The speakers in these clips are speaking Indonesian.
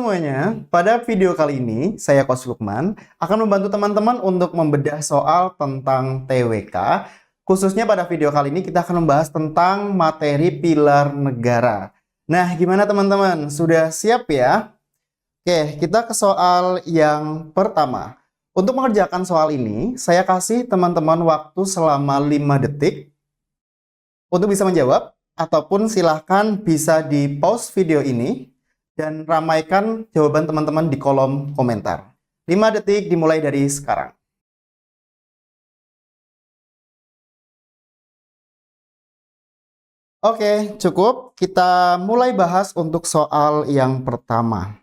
semuanya, pada video kali ini saya Coach Lukman akan membantu teman-teman untuk membedah soal tentang TWK. Khususnya pada video kali ini kita akan membahas tentang materi pilar negara. Nah, gimana teman-teman? Sudah siap ya? Oke, kita ke soal yang pertama. Untuk mengerjakan soal ini, saya kasih teman-teman waktu selama 5 detik untuk bisa menjawab, ataupun silahkan bisa di pause video ini dan ramaikan jawaban teman-teman di kolom komentar. 5 detik dimulai dari sekarang. Oke, cukup. Kita mulai bahas untuk soal yang pertama.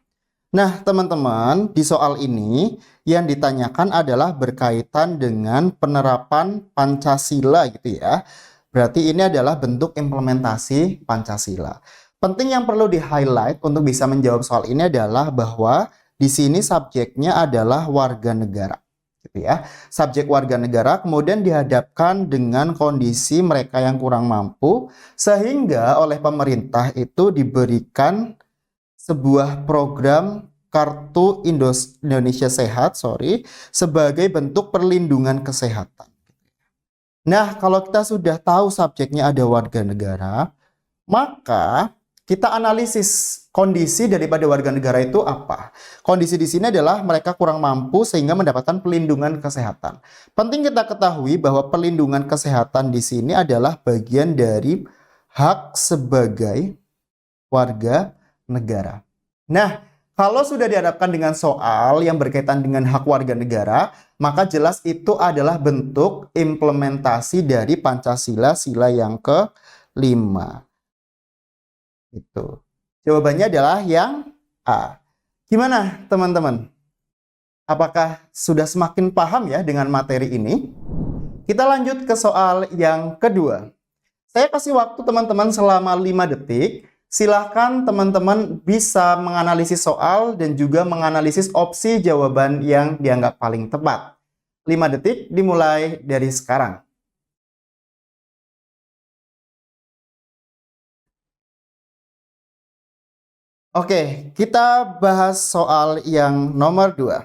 Nah, teman-teman, di soal ini yang ditanyakan adalah berkaitan dengan penerapan Pancasila gitu ya. Berarti ini adalah bentuk implementasi Pancasila. Penting yang perlu di-highlight untuk bisa menjawab soal ini adalah bahwa di sini subjeknya adalah warga negara. Gitu ya. Subjek warga negara kemudian dihadapkan dengan kondisi mereka yang kurang mampu, sehingga oleh pemerintah itu diberikan sebuah program Kartu Indonesia Sehat, sebagai bentuk perlindungan kesehatan. Nah, kalau kita sudah tahu subjeknya ada warga negara, maka kita analisis kondisi daripada warga negara itu apa. Kondisi di sini adalah mereka kurang mampu sehingga mendapatkan perlindungan kesehatan. Penting kita ketahui bahwa perlindungan kesehatan di sini adalah bagian dari hak sebagai warga negara. Nah, kalau sudah dihadapkan dengan soal yang berkaitan dengan hak warga negara, maka jelas itu adalah bentuk implementasi dari Pancasila sila yang ke-5. Itu. Jawabannya adalah yang A. Gimana, teman-teman? Apakah sudah semakin paham ya dengan materi ini? Kita lanjut ke soal yang kedua. Saya kasih waktu teman-teman selama 5 detik. Silahkan teman-teman bisa menganalisis soal dan juga menganalisis opsi jawaban yang dianggap paling tepat. 5 detik dimulai dari sekarang. Oke, kita bahas soal yang nomor 2.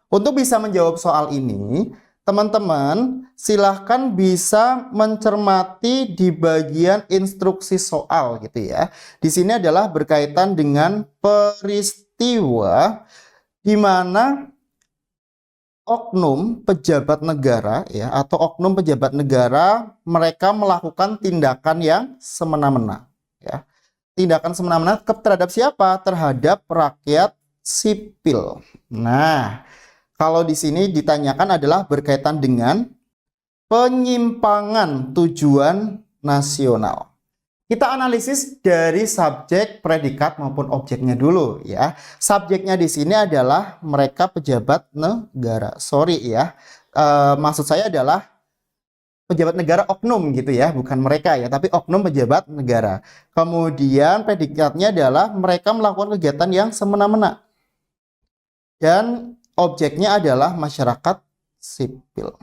Untuk bisa menjawab soal ini, teman-teman silahkan bisa mencermati di bagian instruksi soal gitu ya. Di sini adalah berkaitan dengan peristiwa di mana oknum pejabat negara ya, atau oknum pejabat negara mereka melakukan tindakan yang semena-mena ya. Tindakan semena-mena terhadap siapa? Terhadap rakyat sipil. Nah, kalau di sini ditanyakan adalah berkaitan dengan penyimpangan tujuan nasional. Kita analisis dari subjek, predikat maupun objeknya dulu ya. Subjeknya di sini adalah mereka pejabat negara. Sorry ya, maksud saya adalah pejabat negara oknum gitu ya, bukan mereka ya, tapi oknum pejabat negara. Kemudian predikatnya adalah mereka melakukan kegiatan yang semena-mena. Dan objeknya adalah masyarakat sipil.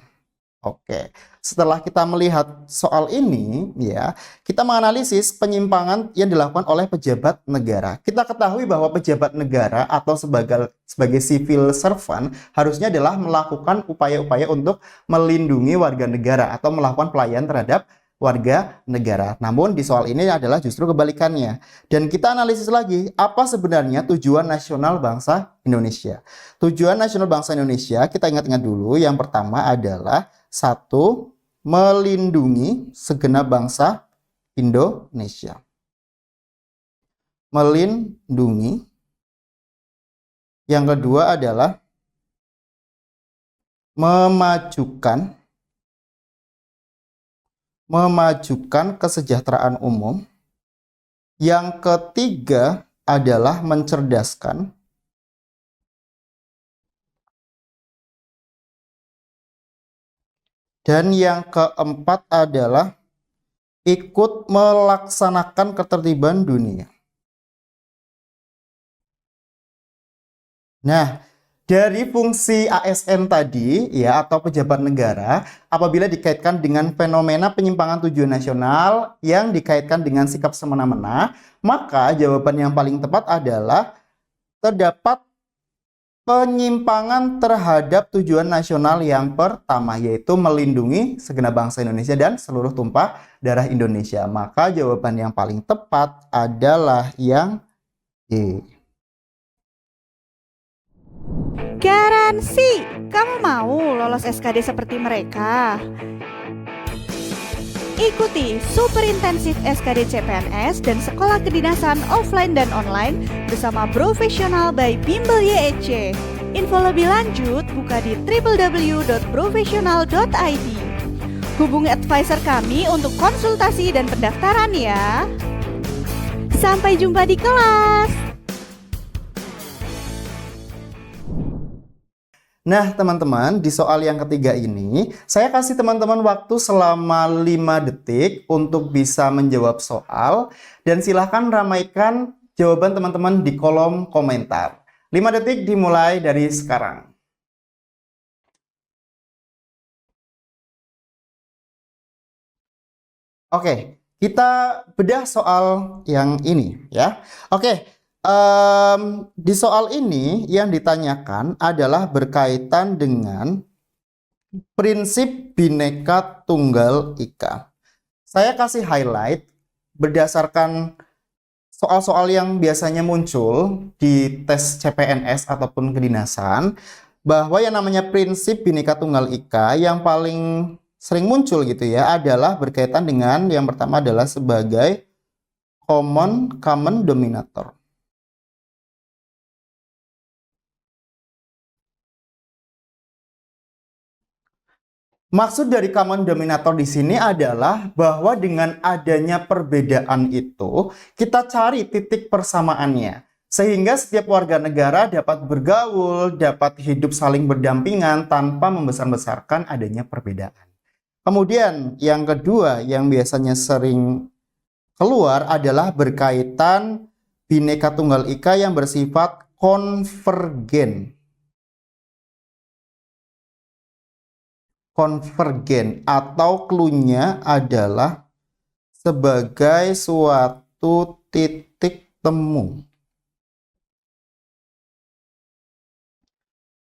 Oke, setelah kita melihat soal ini ya, kita menganalisis penyimpangan yang dilakukan oleh pejabat negara. Kita ketahui bahwa pejabat negara atau sebagai civil servant harusnya adalah melakukan upaya-upaya untuk melindungi warga negara atau melakukan pelayanan terhadap warga negara. Namun di soal ini adalah justru kebalikannya. Dan kita analisis lagi, apa sebenarnya tujuan nasional bangsa Indonesia? Tujuan nasional bangsa Indonesia, kita ingat-ingat dulu, yang pertama adalah 1. Melindungi segenap bangsa Indonesia. Melindungi. Yang kedua adalah memajukan kesejahteraan umum. Yang ketiga adalah mencerdaskan. Dan yang keempat adalah ikut melaksanakan ketertiban dunia. Nah, dari fungsi ASN tadi ya, atau pejabat negara, apabila dikaitkan dengan fenomena penyimpangan tujuan nasional yang dikaitkan dengan sikap semena-mena, maka jawaban yang paling tepat adalah terdapat penyimpangan terhadap tujuan nasional yang pertama, yaitu melindungi segenap bangsa Indonesia dan seluruh tumpah darah Indonesia. Maka jawaban yang paling tepat adalah yang D. Garansi, kamu mau lolos SKD seperti mereka? Ikuti Super Intensif SKD CPNS dan Sekolah Kedinasan offline dan online bersama Profesional by Bimbel YEC. Info lebih lanjut buka di www.profesional.id. Hubungi advisor kami untuk konsultasi dan pendaftaran ya. Sampai jumpa di kelas. Nah, teman-teman, di soal yang ketiga ini, saya kasih teman-teman waktu selama 5 detik untuk bisa menjawab soal, dan silahkan ramaikan jawaban teman-teman di kolom komentar. 5 detik dimulai dari sekarang. Oke, kita bedah soal yang ini ya. Oke. Di soal ini yang ditanyakan adalah berkaitan dengan prinsip Bhinneka Tunggal Ika. Saya kasih highlight berdasarkan soal-soal yang biasanya muncul di tes CPNS ataupun kedinasan, bahwa yang namanya prinsip Bhinneka Tunggal Ika yang paling sering muncul gitu ya adalah berkaitan dengan yang pertama adalah sebagai common denominator. Maksud dari common denominator di sini adalah bahwa dengan adanya perbedaan itu, kita cari titik persamaannya. Sehingga setiap warga negara dapat bergaul, dapat hidup saling berdampingan tanpa membesar-besarkan adanya perbedaan. Kemudian yang kedua yang biasanya sering keluar adalah berkaitan Bhinneka Tunggal Ika yang bersifat konvergen. Konvergen atau clue-nya adalah sebagai suatu titik temu.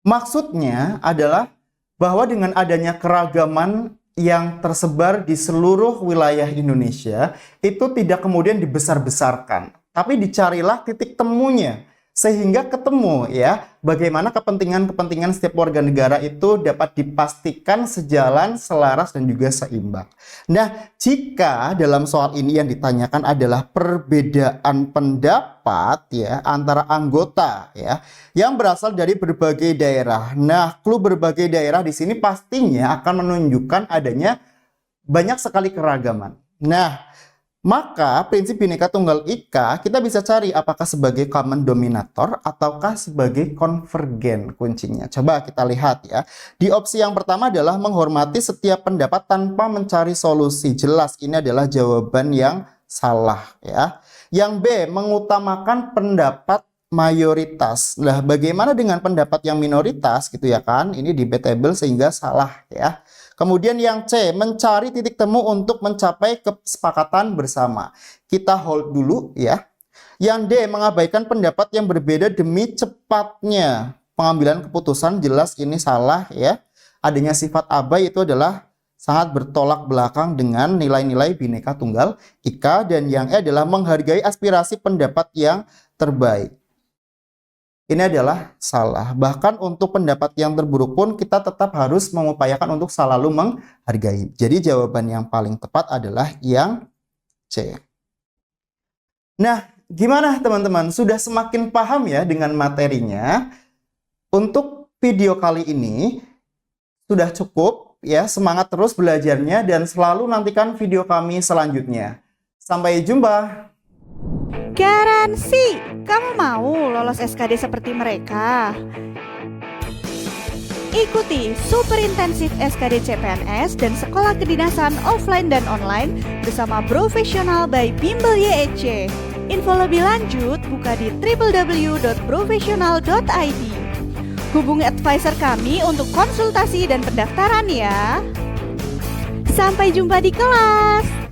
Maksudnya adalah bahwa dengan adanya keragaman yang tersebar di seluruh wilayah Indonesia itu tidak kemudian dibesar-besarkan, tapi dicarilah titik temunya. Sehingga ketemu ya bagaimana kepentingan-kepentingan setiap warga negara itu dapat dipastikan sejalan, selaras, dan juga seimbang. Nah, jika dalam soal ini yang ditanyakan adalah perbedaan pendapat ya antara anggota ya yang berasal dari berbagai daerah. Nah, clue berbagai daerah di sini pastinya akan menunjukkan adanya banyak sekali keragaman. Nah, maka prinsip Bhinneka Tunggal Ika kita bisa cari apakah sebagai common denominator ataukah sebagai konvergen kuncinya. Coba kita lihat ya. Di opsi yang pertama adalah menghormati setiap pendapat tanpa mencari solusi. Jelas ini adalah jawaban yang salah ya. Yang B, mengutamakan pendapat mayoritas. Nah, bagaimana dengan pendapat yang minoritas gitu ya kan? Ini debatable sehingga salah ya. Kemudian yang C, mencari titik temu untuk mencapai kesepakatan bersama. Kita hold dulu ya. Yang D, mengabaikan pendapat yang berbeda demi cepatnya pengambilan keputusan. Jelas ini salah ya. Adanya sifat abai itu adalah sangat bertolak belakang dengan nilai-nilai Bhinneka Tunggal Ika. Dan yang E adalah menghargai aspirasi pendapat yang terbaik. Ini adalah salah. Bahkan untuk pendapat yang terburuk pun kita tetap harus mengupayakan untuk selalu menghargai. Jadi jawaban yang paling tepat adalah yang C. Nah, gimana teman-teman? Sudah semakin paham ya dengan materinya? Untuk video kali ini sudah cukup ya. Semangat terus belajarnya dan selalu nantikan video kami selanjutnya. Sampai jumpa. Garansi, kamu mau lolos SKD seperti mereka? Ikuti Super Intensif SKD CPNS dan Sekolah Kedinasan offline dan online bersama Profesional by Bimbel YEC. Info lebih lanjut buka di www.profesional.id. Hubungi advisor kami untuk konsultasi dan pendaftaran ya. Sampai jumpa di kelas.